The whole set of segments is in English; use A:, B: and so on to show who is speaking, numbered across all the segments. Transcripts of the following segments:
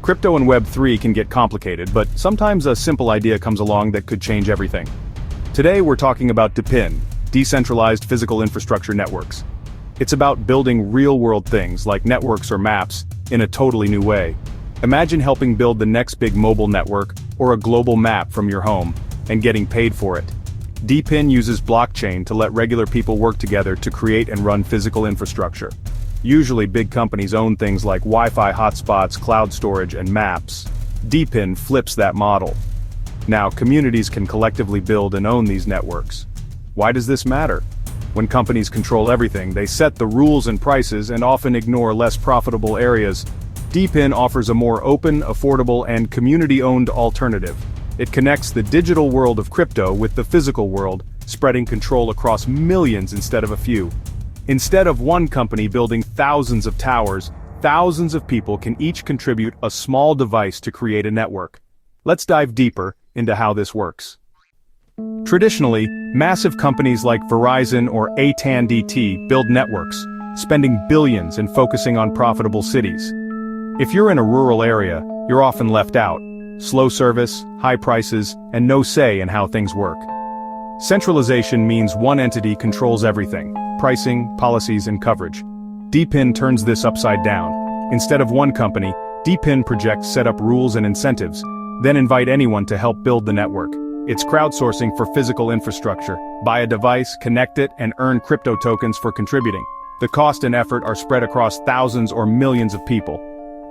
A: Crypto and Web3 can get complicated, but sometimes a simple idea comes along that could change everything. Today we're talking about DePIN, Decentralized Physical Infrastructure Networks. It's about building real-world things like networks or maps in a totally new way. Imagine helping build the next big mobile network or a global map from your home, and getting paid for it. DePIN uses blockchain to let regular people work together to create and run physical infrastructure. Usually big companies own things like Wi-Fi hotspots, cloud storage, and maps. DePIN flips that model. Now communities can collectively build and own these networks. Why does this matter? When companies control everything, they set the rules and prices and often ignore less profitable areas. DePIN offers a more open, affordable, and community-owned alternative. It connects the digital world of crypto with the physical world, spreading control across millions instead of a few. Instead of one company building thousands of towers, thousands of people can each contribute a small device to create a network. Let's dive deeper into how this works. Traditionally, massive companies like Verizon or AT&T build networks, spending billions and focusing on profitable cities. If you're in a rural area, you're often left out. Slow service, high prices, and no say in how things work. Centralization means one entity controls everything: pricing, policies, and coverage. DePIN turns this upside down. Instead of one company, DePIN projects set up rules and incentives, then invite anyone to help build the network. It's crowdsourcing for physical infrastructure. Buy a device, connect it, and earn crypto tokens for contributing. The cost and effort are spread across thousands or millions of people.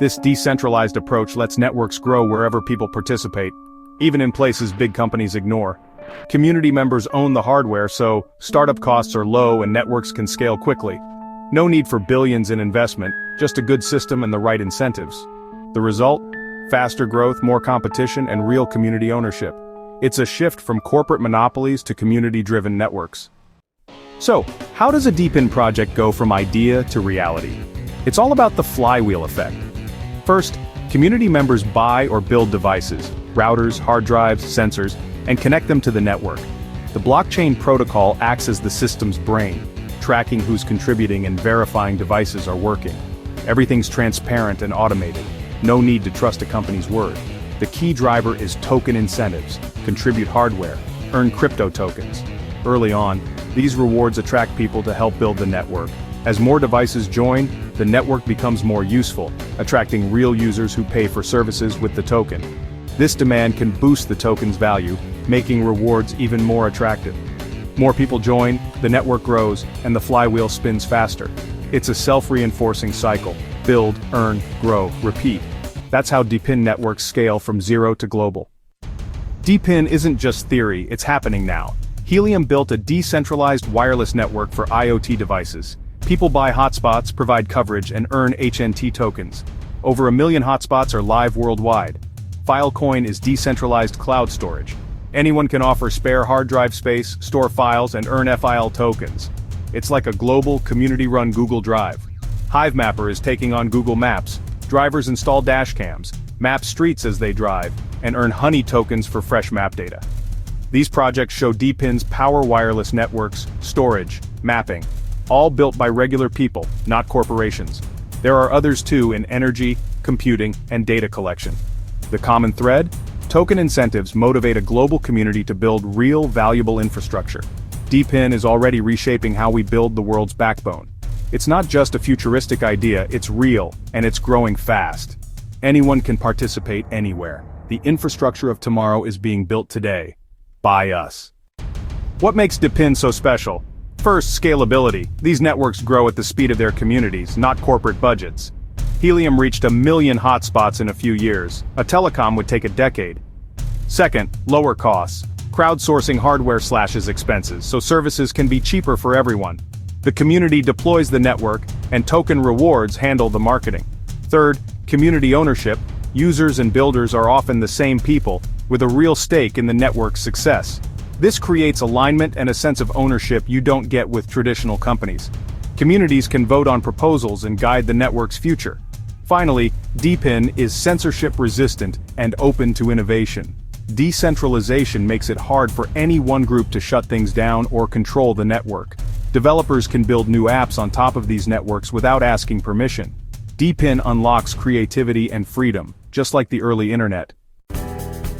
A: This decentralized approach lets networks grow wherever people participate, even in places big companies ignore. Community members own the hardware, so startup costs are low and networks can scale quickly. No need for billions in investment, just a good system and the right incentives. The result? Faster growth, more competition, and real community ownership. It's a shift from corporate monopolies to community-driven networks. So, how does a DePIN project go from idea to reality? It's all about the flywheel effect. First, community members buy or build devices, routers, hard drives, sensors, and connect them to the network. The blockchain protocol acts as the system's brain, tracking who's contributing and verifying devices are working. Everything's transparent and automated. No need to trust a company's word. The key driver is token incentives. Contribute hardware, earn crypto tokens. Early on, these rewards attract people to help build the network. As more devices join, the network becomes more useful, attracting real users who pay for services with the token. This demand can boost the token's value, making rewards even more attractive. More people join, the network grows, and the flywheel spins faster. It's a self-reinforcing cycle. Build, earn, grow, repeat. That's how DePIN networks scale from zero to global. DePIN isn't just theory, it's happening now. Helium built a decentralized wireless network for IoT devices. People buy hotspots, provide coverage, and earn HNT tokens. Over 1 million hotspots are live worldwide. Filecoin is decentralized cloud storage. Anyone can offer spare hard drive space, store files, and earn FIL tokens. It's like a global, community-run Google Drive. HiveMapper is taking on Google Maps. Drivers install dash cams, map streets as they drive, and earn Honey tokens for fresh map data. These projects show DePIN's power wireless networks, storage, mapping, all built by regular people, not corporations. There are others too in energy, computing, and data collection. The common thread? Token incentives motivate a global community to build real, valuable infrastructure. DePIN is already reshaping how we build the world's backbone. It's not just a futuristic idea, it's real, and it's growing fast. Anyone can participate anywhere. The infrastructure of tomorrow is being built today. By us. What makes DePIN so special? First, scalability. These networks grow at the speed of their communities, not corporate budgets. Helium reached 1 million hotspots in a few years. A telecom would take a decade. Second, lower costs. Crowdsourcing hardware slashes expenses, so services can be cheaper for everyone. The community deploys the network, and token rewards handle the marketing. Third, community ownership. Users and builders are often the same people, with a real stake in the network's success. This creates alignment and a sense of ownership you don't get with traditional companies. Communities can vote on proposals and guide the network's future. Finally, DePIN is censorship-resistant and open to innovation. Decentralization makes it hard for any one group to shut things down or control the network. Developers can build new apps on top of these networks without asking permission. DePIN unlocks creativity and freedom, just like the early internet.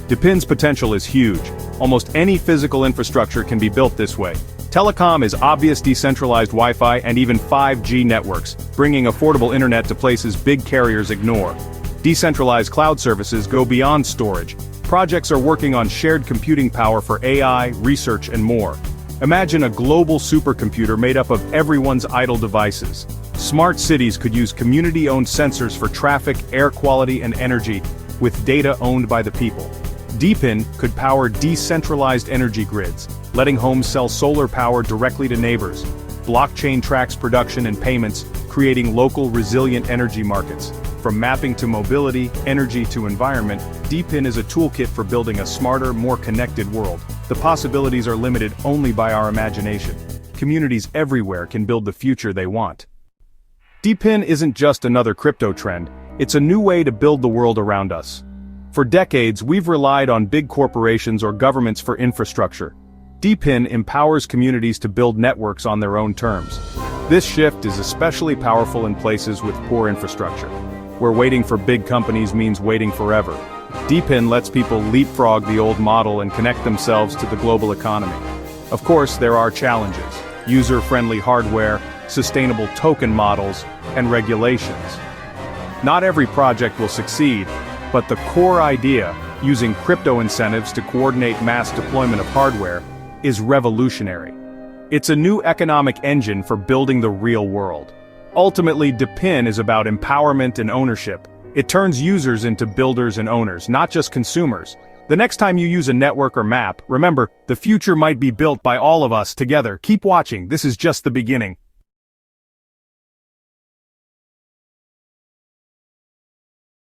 A: DePIN's potential is huge. Almost any physical infrastructure can be built this way. Telecom is obvious decentralized Wi-Fi and even 5G networks, bringing affordable internet to places big carriers ignore. Decentralized cloud services go beyond storage. Projects are working on shared computing power for AI, research, and more. Imagine a global supercomputer made up of everyone's idle devices. Smart cities could use community-owned sensors for traffic, air quality, and energy, with data owned by the people. DePIN could power decentralized energy grids, letting homes sell solar power directly to neighbors. Blockchain tracks production and payments, creating local resilient energy markets. From mapping to mobility, energy to environment, DePIN is a toolkit for building a smarter, more connected world. The possibilities are limited only by our imagination. Communities everywhere can build the future they want. DePIN isn't just another crypto trend, it's a new way to build the world around us. For decades, we've relied on big corporations or governments for infrastructure. DePIN empowers communities to build networks on their own terms. This shift is especially powerful in places with poor infrastructure, where waiting for big companies means waiting forever. DePIN lets people leapfrog the old model and connect themselves to the global economy. Of course, there are challenges: user-friendly hardware, sustainable token models, and regulations. Not every project will succeed, but the core idea, using crypto incentives to coordinate mass deployment of hardware, is revolutionary. It's a new economic engine for building the real world. Ultimately, DePIN is about empowerment and ownership. It turns users into builders and owners, not just consumers. The next time you use a network or map, remember, the future might be built by all of us together. Keep watching, this is just the beginning.